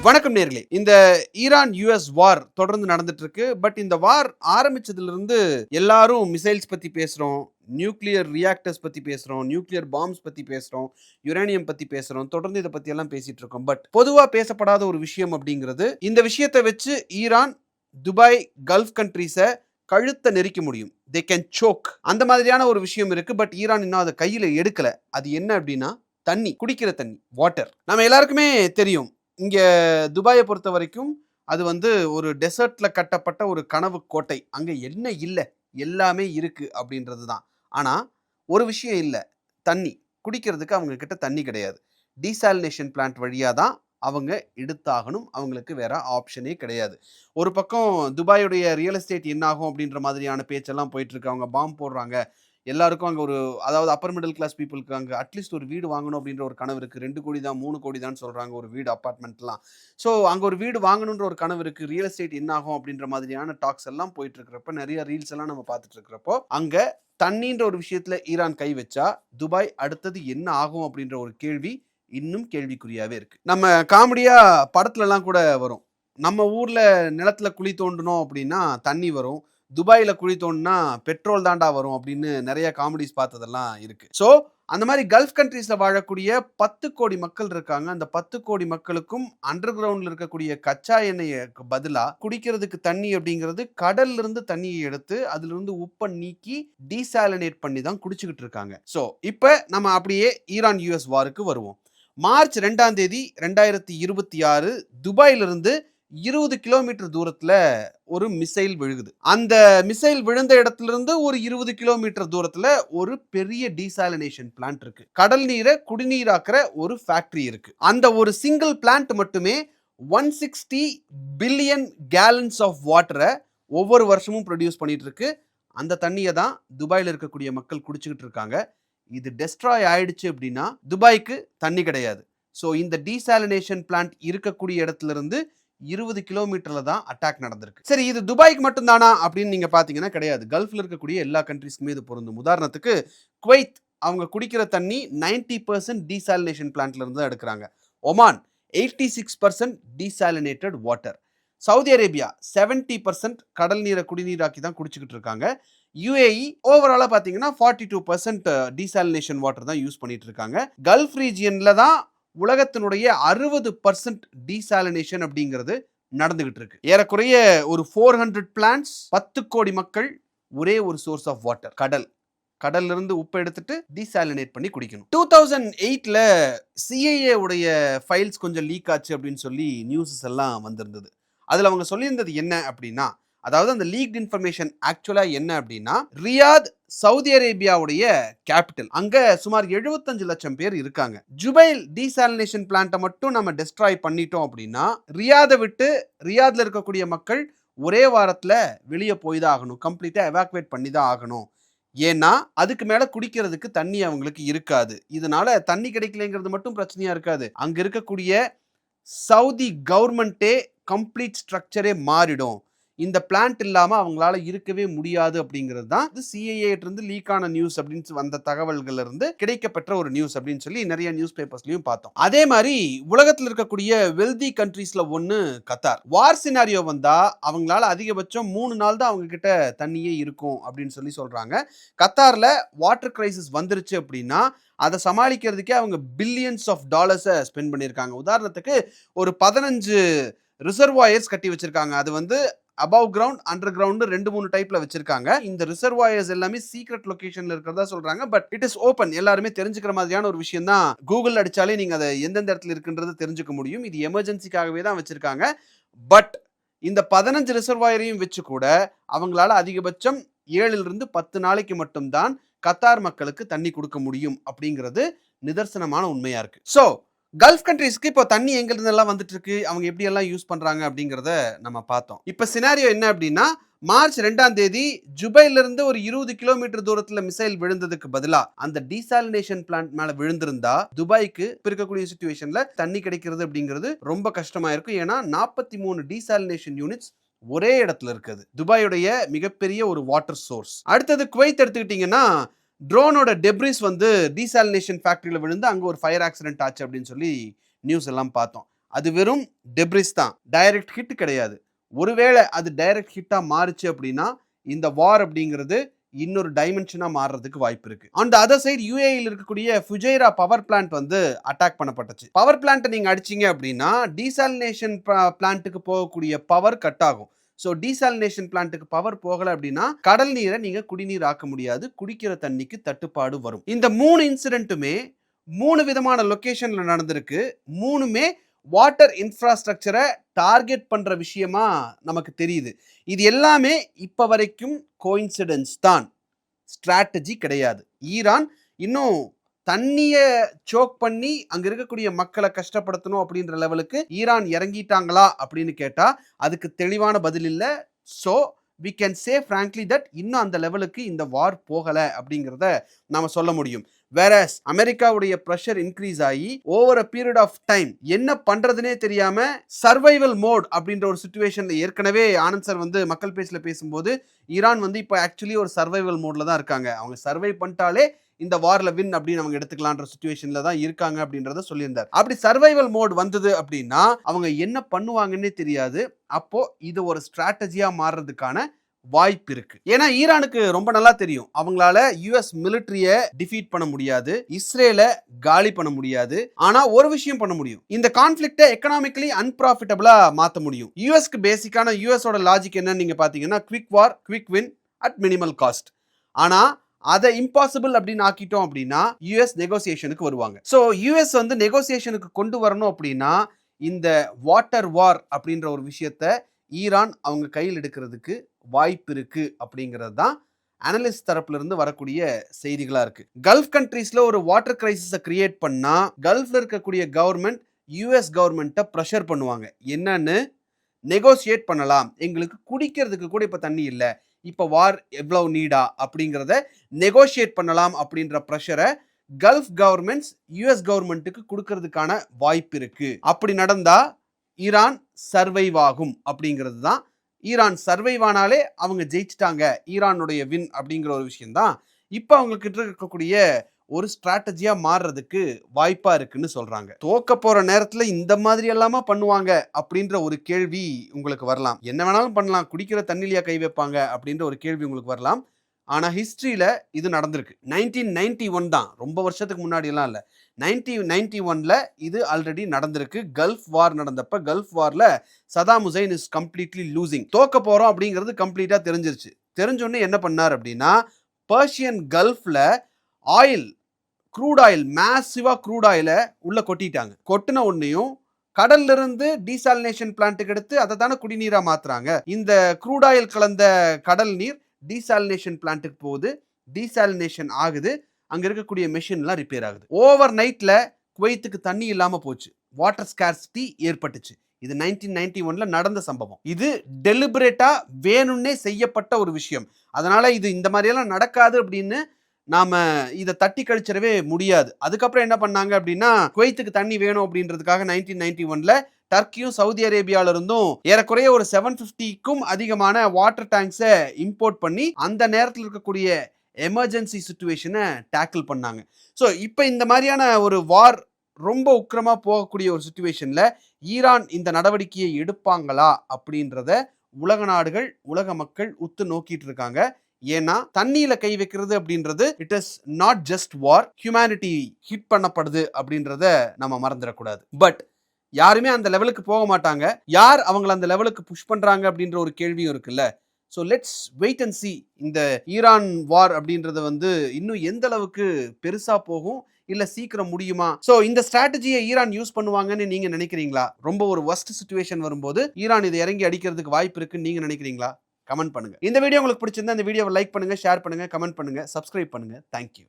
வணக்கம் நேர்களே. இந்த ஈரான் யுஎஸ் வார் தொடர்ந்து நடந்துட்டு இருக்கு. பட் இந்த வார் ஆரம்பிச்சதுல இருந்து எல்லாரும் மிசைல்ஸ் பத்தி பேசுறோம், நியூக்ளியர் ரியாக்டர்ஸ் பத்தி பேசுறோம், நியூக்ளியர் பாம்ஸ் பத்தி பேசுறோம், யுரேனியம் பத்தி பேசுறோம். தொடர்ந்து இத பத்தி எல்லாம் பேசிட்டு இருக்கோம். பட் பொதுவா பேசப்படாத ஒரு விஷயம் அப்படிங்கிறது, இந்த விஷயத்தை வச்சு ஈரான், துபாய், கல்ஃப் கண்ட்ரீஸ கழுத்த நெரிக்க முடியும். They can choke. அந்த மாதிரியான ஒரு விஷயம் இருக்கு. பட் ஈரான் இன்னும் அதை கையில எடுக்கல. அது என்ன அப்படின்னா தண்ணி, குடிக்கிற தண்ணி, வாட்டர். நம்ம எல்லாருக்குமே தெரியும். இங்க துபாயை பொறுத்த வரைக்கும் அது ஒரு டெசர்ட்ல கட்டப்பட்ட ஒரு கனவு கோட்டை. அங்க என்ன இல்ல, எல்லாமே இருக்கு அப்படின்றது தான். ஆனா ஒரு விஷயம் இல்ல, தண்ணி. குடிக்கிறதுக்கு அவங்க கிட்ட தண்ணி கிடையாது. டீசாலினேஷன் பிளான்ட் வழியா தான் அவங்க எடுத்தாகணும். அவங்களுக்கு வேற ஆப்ஷனே கிடையாது. ஒரு பக்கம் துபாயுடைய ரியல் எஸ்டேட் என்ன ஆகும் அப்படின்ற மாதிரியான பேச்செல்லாம் போயிட்டு இருக்கு. அவங்க பாம் போடுறாங்க. எல்லாருக்கும் அங்க அதாவது அப்பர் மிடில் கிளாஸ் பீப்புளுக்கு அங்க அட்லீஸ்ட் ஒரு வீடு வாங்கணும் அப்படின்ற ஒரு கனவு இருக்கு. 2 கோடி தான், 3 கோடி தான் சொல்றாங்க ஒரு வீடு, அபார்ட்மெண்ட்லாம். ஸோ அங்க ஒரு வீடு வாங்கணுன்ற ஒரு கனவு இருக்கு. ரியல் எஸ்டேட் என்ன ஆகும் அப்படின்ற மாதிரியான டாக்ஸ் எல்லாம் போயிட்டு இருக்கிறப்ப, நிறைய ரீல்ஸ் எல்லாம் நம்ம பார்த்துட்டு இருக்கிறப்போ, அங்க தண்ணின்ற ஒரு விஷயத்துல ஈரான் கை வச்சா துபாய் அடுத்தது என்ன ஆகும் அப்படின்ற ஒரு கேள்வி இன்னும் கேள்விக்குறியாவே இருக்கு. நம்ம காமெடியா படத்துல எல்லாம் கூட வரும். நம்ம ஊர்ல நிலத்துல குழி தோண்டணும் அப்படின்னா தண்ணி வரும். துபாயில குழி தோண்டினா பெட்ரோல் தாண்டா வரும் அப்படின்னு நிறைய காமெடிஸ் பார்த்ததெல்லாம் இருக்கு. ஸோ அந்த மாதிரி கல்ஃப் கண்ட்ரீஸ்ல வாழக்கூடிய 10 கோடி மக்கள் இருக்காங்க. அந்த 10 கோடி மக்களுக்கும் அண்டர் கிரவுண்ட்ல இருக்கக்கூடிய கச்சா எண்ணெய்க்கு பதிலா குடிக்கிறதுக்கு தண்ணி அப்படிங்கிறது கடல்ல இருந்து தண்ணியை எடுத்து அதுல இருந்து உப்பை நீக்கி டீசாலினேட் பண்ணி தான் குடிச்சுக்கிட்டு இருக்காங்க. ஸோ இப்ப நம்ம அப்படியே ஈரான் யுஎஸ் வாருக்கு வருவோம். மார்ச் 2ஆம் தேதி 2026 துபாயிலிருந்து 20 கிலோமீட்டர் தூரத்துல ஒரு மிசைல் விழுகுது. அந்த மிசைல் விழுந்த இடத்துல இருந்து ஒரு 20 கிலோமீட்டர் தூரத்துல ஒரு பெரிய டீசாலினேஷன் பிளான்ட் இருக்கு. கடல் நீரை குடிநீராக்குற ஒரு ஃபேக்டரி இருக்கு. அந்த ஒரு சிங்கிள் பிளான்ட் மட்டுமே 160 பில்லியன் கேலன்ஸ் ஆஃப் வாட்டரை ஒவ்வொரு வருஷமும் ப்ரொடியூஸ் பண்ணிட்டு இருக்கு. அந்த தண்ணியை தான் துபாயில இருக்கக்கூடிய மக்கள் குடிச்சுக்கிட்டு இருக்காங்க. இது டெஸ்ட்ராய் ஆயிடுச்சு அப்படின்னா துபாய்க்கு தண்ணி கிடையாது. ஸோ இந்த டீசாலினேஷன் பிளான்ட் இருக்கக்கூடிய இடத்துல இருந்து 20 கிலோமீட்டர்ல தான் அட்டாக் நடந்திருக்கு. சரி, இது துபாய்க்கு மட்டும் தானா அப்படின்னு நீங்க பாத்தீங்கன்னா கிடையாது. கல்ஃப்ல இருக்கக்கூடிய எல்லா கண்ட்ரீஸ்க்குமே இது பொருந்தும். உதாரணத்துக்கு குவைத், அவங்க குடிக்கிற தண்ணி 90% டீசாலினேஷன் பிளான்ட்ல இருந்து தான் எடுக்கிறாங்க. Oman 86% desalinated water. Saudi Arabia 70% கடல் நீரை குடிநீராக்கி தான் குடிச்சுக்கிட்டு இருக்காங்க. யுஏஇ ஓவராலா பாத்தீங்கன்னா 42% டீசாலினேஷன் வாட்டர் தான் யூஸ் பண்ணிட்டு இருக்காங்க. கல்ஃப் ரீஜியன்ல தான் உலகத்தினுடைய 60% டீசாலினேஷன் அப்படிங்கிறது நடந்துகிட்டு இருக்கு. ஏறக்குறைய ஒரு 400 பிளான்ட்ஸ், 10 கோடி மக்கள், ஒரே ஒரு சோர்ஸ் ஆஃப் வாட்டர், கடல். கடல்ல இருந்து உப்பு எடுத்துட்டு டீசாலினேட் பண்ணி குடிக்கணும். 2008ல சிஐஏ உடைய ஃபைல்ஸ் கொஞ்சம் லீக் ஆச்சு அப்படின்னு சொல்லி நியூஸஸ் எல்லாம் வந்திருந்தது. அதுல அவங்க சொல்லியிருந்தது என்ன அப்படின்னா, அதாவது அந்த லீக்ட் இன்ஃபர்மேஷன் ஆக்சுவலா என்ன அப்படின்னா, ரியாத் சவுதி அரேபியாவுடைய கேபிட்டல். அங்க சுமார் 75 லட்சம் பேர் இருக்காங்க. ஜுபைல் டீசாலினேஷன் பிளான்ட்டை மட்டும் நம்ம டெஸ்ட்ராய் பண்ணிட்டோம் அப்படின்னா ரியாதை விட்டு, ரியாத்ல இருக்கக்கூடிய மக்கள் ஒரே வாரத்துல வெளியே போய் தான் ஆகணும். கம்ப்ளீட்டா எவாக்குவேட் பண்ணி தான் ஆகணும். ஏன்னா அதுக்கு மேல குடிக்கிறதுக்கு தண்ணி அவங்களுக்கு இருக்காது. இதனால தண்ணி கிடைக்கலங்கிறது மட்டும் பிரச்சனையா இருக்காது. அங்க இருக்கக்கூடிய சவுதி கவர்மெண்டே கம்ப்ளீட் ஸ்ட்ரக்சரே மாறிடும். இந்த பிளான்ட் இல்லாம அவங்களால இருக்கவே முடியாது அப்படிங்கிறது தான் சிஐஏ இருந்து லீக் ஆன நியூஸ் அப்படின்னு வந்த தகவல்கள்ல இருந்து கிடைக்கப்பெற்ற ஒரு நியூஸ் அப்படின்னு சொல்லி நிறைய நியூஸ் பேப்பர்ஸ்லயும் பார்த்தோம். அதே மாதிரி உலகத்தில் இருக்கக்கூடிய வெல்தி கண்ட்ரீஸ்ல ஒன்னு கத்தார். வார் சினாரியோ வந்தா அவங்களால அதிகபட்சம் 3 நாள் தான் அவங்க கிட்ட தண்ணியே இருக்கும் அப்படின்னு சொல்லி சொல்றாங்க. கத்தார்ல வாட்டர் கிரைசிஸ் வந்துருச்சு அப்படின்னா அதை சமாளிக்கிறதுக்கே அவங்க பில்லியன்ஸ் ஆஃப் டாலர்ஸை ஸ்பெண்ட் பண்ணியிருக்காங்க. உதாரணத்துக்கு ஒரு 15 ரிசர்வாயர்ஸ் கட்டி வச்சிருக்காங்க. அது அபவ் கிரவுண்ட், அண்டர் கிரவுண்ட் 2-3 டைப்ல வச்சிருக்காங்க. இந்த ரிசர்வாயர்ஸ் எல்லாமே சீக்ரெட் லொகேஷன்ல இருக்கிறதா சொல்றாங்க. பட் இட் இஸ் ஓபன், எல்லாருமே தெரிஞ்சுக்கிற மாதிரியான ஒரு விஷயம் தான். கூகுள் அடிச்சாலே நீங்க அதை எந்தெந்த இடத்துல இருக்குன்றது தெரிஞ்சுக்க முடியும். இது எமர்ஜென்சிக்காகவே தான் வச்சிருக்காங்க. பட் இந்த 15 ரிசர்வாயரையும் வச்சு கூட அவங்களால அதிகபட்சம் 7 to 10 நாளைக்கு மட்டும்தான் கத்தார் மக்களுக்கு தண்ணி கொடுக்க முடியும் அப்படிங்கிறது நிதர்சனமான உண்மையா இருக்கு. ஸோ கல்ஃப் கண்ட்ரீஸ்க்கு இப்போ தண்ணி எங்க இருந்து எல்லாம் வந்துட்டு இருக்கு, அவங்க எப்படி எல்லாம் யூஸ் பண்றாங்க அப்படிங்கறத நம்ம பார்த்தோம். இப்ப சினாரியோ என்ன அப்படின்னா, மார்ச் 2ஆம் தேதி ஜுபைல இருந்து ஒரு 20 கிலோமீட்டர் தூரத்துல மிசைல் விழுந்ததுக்கு பதிலா அந்த டீசாலினேஷன் பிளான்ட் மேல விழுந்திருந்தா துபாய்க்கு இருக்கக்கூடிய சிச்சுவேஷன்ல தண்ணி கிடைக்கிறது அப்படிங்கிறது ரொம்ப கஷ்டமா இருக்கும். ஏன்னா 43 டீசாலினேஷன் யூனிட்ஸ் ஒரே இடத்துல இருக்குது. துபாயுடைய மிகப்பெரிய ஒரு வாட்டர் சோர்ஸ். அடுத்தது குவைத் எடுத்துக்கிட்டீங்கன்னா, ட்ரோனோட டெப்ரிஸ் டீசாலினேஷன் ஃபேக்டரியில விழுந்து அங்க ஒரு ஃபயர் ஆக்சிடென்ட் ஆச்சு அப்படின்னு சொல்லி நியூஸ் எல்லாம் பார்த்தோம். அது வெறும் டெப்ரிஸ் தான், டைரக்ட் ஹிட் கிடையாது. ஒருவேளை அது டைரக்ட் ஹிட்டா மாறுச்சு அப்படின்னா இந்த வார் அப்படிங்கிறது இன்னொரு டைமென்ஷனா மாறுறதுக்கு வாய்ப்பு இருக்கு. ஆன் தி அதர் சைடு யுஏஇல இருக்கக்கூடிய ஃபுஜைரா பவர் பிளான்ட் வந்து அட்டாக் பண்ணப்பட்டுச்சு. பவர் பிளான்ட்டை நீங்க அடிச்சீங்க அப்படின்னா டீசாலினேஷன் பிளான்ட்டுக்கு போகக்கூடிய பவர் கட் ஆகும். ஸோ டீசாலினேஷன் பிளான்ட்டுக்கு பவர் போகல அப்படின்னா கடல் நீரை நீங்க குடிநீர் ஆக்க முடியாது, குடிக்கிற தண்ணிக்கு தட்டுப்பாடு வரும். இந்த 3 இன்சிடென்ட்டுமே 3 விதமான லொகேஷன்ல நடந்திருக்கு. 3மே வாட்டர் இன்ஃப்ராஸ்ட்ரக்சரை டார்கெட் பண்ற விஷயமா நமக்கு தெரியுது. இது எல்லாமே இப்ப வரைக்கும் கோயின்சிடென்ஸ் தான், ஸ்ட்ராட்டஜி கிடையாது. ஈரான் இன்னும் தண்ணிய சோக் பண்ணி அங்க இருக்கக்கூடிய மக்களை கஷ்டப்படுத்தணும் அப்படின்ற லெவலுக்கு ஈரான் இறங்கிட்டாங்களா அப்படின்னு கேட்டா அதுக்கு தெளிவான பதில் இல்ல. So we can say frankly that இன்னும் அந்த லெவலுக்கு இந்த வார் போகல அப்படிங்கிறத நாம சொல்ல முடியும். வேறஸ் அமெரிக்காவுடைய ப்ரெஷர் இன்க்ரீஸ் ஆகி over a period of time என்ன பண்றதுனே தெரியாம சர்வைவல் மோட் அப்படின்ற ஒரு சிச்சுவேஷன்ல ஏற்கனவே ஆனந்த் சார் வந்து மக்கள் பேச்சில் பேசும்போது ஈரான் வந்து இப்போ ஆக்சுவலி ஒரு சர்வைவல் மோட்ல தான் இருக்காங்க. அவங்க சர்வை பண்ணிட்டாலே இந்த வார்ல வின் அப்படின்னு அவங்க எடுத்துக்கலான்ற சிச்சுவேஷன்ல தான் இருக்காங்க அப்படின்றத சொல்லியிருந்தார். அப்படி சர்வைவல் மோட் வந்தது அப்படின்னா அவங்க என்ன பண்ணுவாங்கன்னே தெரியாது. அப்போ இது ஒரு ஸ்ட்ராட்டஜியா மாறுறதுக்கான வாய்ப்பு இருக்கு. ஏன்னா ஈரானுக்கு ரொம்ப நல்லா தெரியும் அவங்களால யுஎஸ் மிலிட்டரிய டிஃபீட் பண்ண முடியாது, இஸ்ரேலை காலி பண்ண முடியாது. ஆனா ஒரு விஷயம் பண்ண முடியும், இந்த கான்ஃபிளிக்ட்டை எக்கனாமிக்கலி அன்ப்ராஃபிட்டபிளா மாத்த முடியும். யுஎஸ்க்கு பேசிக்கான யுஎஸோட லாஜிக் என்னன்னு நீங்க பாத்தீங்கன்னா quick war quick win at minimal cost. ஆனா அதை இம்பாசிபிள் அப்படின்னு ஆக்கிட்டோம் அப்படின்னா யுஎஸ் நெகோசியேஷனுக்கு வருவாங்க. ஸோ யுஎஸ் வந்து நெகோசியேஷனுக்கு கொண்டு வரணும் அப்படின்னா இந்த வாட்டர் வார் அப்படின்ற ஒரு விஷயத்த ஈரான் அவங்க கையில் எடுக்கிறதுக்கு வாய்ப்பு இருக்கு அப்படிங்கிறது தான் அனலிஸ்ட் தரப்புல இருந்து வரக்கூடிய செய்திகளா இருக்கு. கல்ஃப் கண்ட்ரீஸ்ல ஒரு வாட்டர் கிரைசிஸை கிரியேட் பண்ணா கல்ஃப்ல இருக்கக்கூடிய கவர்மெண்ட் யுஎஸ் கவர்மெண்ட்டை ப்ரெஷர் பண்ணுவாங்க. என்னன்னு நெகோசியேட் பண்ணலாம், எங்களுக்கு குடிக்கிறதுக்கு கூட இப்ப தண்ணி இல்லை, இப்போ வார் எவ்வளவு நீடா அப்படிங்கிறத நெகோஷியேட் பண்ணலாம் அப்படின்ற ப்ரெஷரை கல்ஃப் கவர்மெண்ட்ஸ் யுஎஸ் கவர்மெண்ட்டுக்கு கொடுக்கறதுக்கான வாய்ப்பு இருக்கு. அப்படி நடந்தா ஈரான் சர்வைவ் ஆகும் அப்படிங்கிறது தான். ஈரான் சர்வைவ் ஆனாலே அவங்க ஜெயிச்சிட்டாங்க, ஈரானுடைய வின் அப்படிங்கிற ஒரு விஷயம் தான் இப்போ அவங்க கிட்ட இருக்கக்கூடிய ஒரு ஸ்ட்ராட்டஜியா மாறுறதுக்கு வாய்ப்பா இருக்குன்னு சொல்றாங்க. தோக்க போற நேரத்துல இந்த மாதிரி எல்லாமா பண்ணுவாங்க அப்படின்ற ஒரு கேள்வி உங்களுக்கு வரலாம். என்ன வேணாலும் பண்ணலாம், குடிக்கிற தண்ணிலியா கை வைப்பாங்க அப்படின்ற ஒரு கேள்வி உங்களுக்கு வரலாம். ஆனா ஹிஸ்டரியில இது நடந்திருக்கு. 1991 தான், ரொம்ப வருஷத்துக்கு முன்னாடி எல்லாம் இல்ல. 1991ல இது ஆல்ரெடி நடந்திருக்கு. கல்ஃப் வார் நடந்தப்ப கல்ஃப் வார்ல Saddam Hussein is completely losing. தோக்க போறோம் அப்படிங்கிறது கம்ப்ளீட்டா தெரிஞ்சிருச்சு. தெரிஞ்சோடனே என்ன பண்ணார் அப்படின்னா பர்ஷியன் கல்ஃப்ல ஆயில், க்ரூட் ஆயில், மேசிவா க்ரூட் ஆயிலை உள்ள கொட்டிட்டாங்க. கொட்டின உடனேயும் கடல்ல இருந்து டீசாலினேஷன் பிளான்ட்டுக்கு எடுத்து அதை தானே குடிநீரா மாத்துறாங்க. இந்த க்ரூட் ஆயில் கலந்த கடல் நீர் டீசாலினேஷன் பிளான்ட்டுக்கு போகுது, டீசாலினேஷன் ஆகுது, அங்க இருக்கக்கூடிய மெஷின்லாம் ரிப்பேர் ஆகுது. ஓவர் நைட்ல குவைத்துக்கு தண்ணி இல்லாம போச்சு, வாட்டர் ஸ்கார்சிட்டி ஏற்பட்டுச்சு. இது 1991ல நடந்த சம்பவம். இது டெலிபரேட்டா வேணும்னே செய்யப்பட்ட ஒரு விஷயம். அதனால இது இந்த மாதிரியெல்லாம் நடக்காது அப்படின்னு நாம இதை தட்டி கழிச்சிடவே முடியாது. அதுக்கப்புறம் என்ன பண்ணாங்க அப்படின்னா குவைத்துக்கு தண்ணி வேணும் அப்படின்றதுக்காக 1991ல டர்க்கியும் சவுதி அரேபியால இருந்தும் ஏறக்குறைய ஒரு 750க்கும் அதிகமான வாட்டர் டேங்க்ஸை இம்போர்ட் பண்ணி அந்த நேரத்தில் இருக்கக்கூடிய எமர்ஜென்சி சிச்சுவேஷனை டேக்கிள் பண்ணாங்க. ஸோ இப்போ இந்த மாதிரியான ஒரு வார் ரொம்ப உக்கிரமா போகக்கூடிய ஒரு சிச்சுவேஷன்ல ஈரான் இந்த நடவடிக்கையை எடுப்பாங்களா அப்படின்றத உலக நாடுகள், உலக மக்கள் உத்து நோக்கிட்டு இருக்காங்க. ஏன்னா தண்ணியில கை வைக்கிறது அப்படின்றது it is not just war, humanity hit பண்ணப்படுது அப்படின்றத நம்ம மறந்துடக்கூடாது. பட் யாருமே அந்த லெவலுக்கு போக மாட்டாங்க. யார் அவங்களை அந்த லெவலுக்கு புஷ் பண்றாங்க அப்படின்ற ஒரு கேள்வியும் இருக்குல்ல. So let's wait and see இந்த ஈரான் வார் அப்படின்றது வந்து இன்னும் எந்த அளவுக்கு பெருசா போகும், இல்ல சீக்கிரம் முடியுமா? ஸோ இந்த ஸ்ட்ராட்டஜியை ஈரான் யூஸ் பண்ணுவாங்கன்னு நீங்க நினைக்கிறீங்களா? ரொம்ப ஒரு வர்ஸ்ட் சிச்சுவேஷன் வரும்போது ஈரான் இதை இறங்கி அடிக்கிறதுக்கு வாய்ப்பு இருக்குன்னு நீங்க நினைக்கிறீங்களா? கமெண்ட் பண்ணுங்க. இந்த வீடியோ உங்களுக்கு பிடிச்சிருந்தா இந்த வீடியோவை லைக் பண்ணுங்க, ஷேர் பண்ணுங்க, கமெண்ட் பண்ணுங்க, சப்ஸ்கிரைப் பண்ணுங்க. தேங்க்யூ.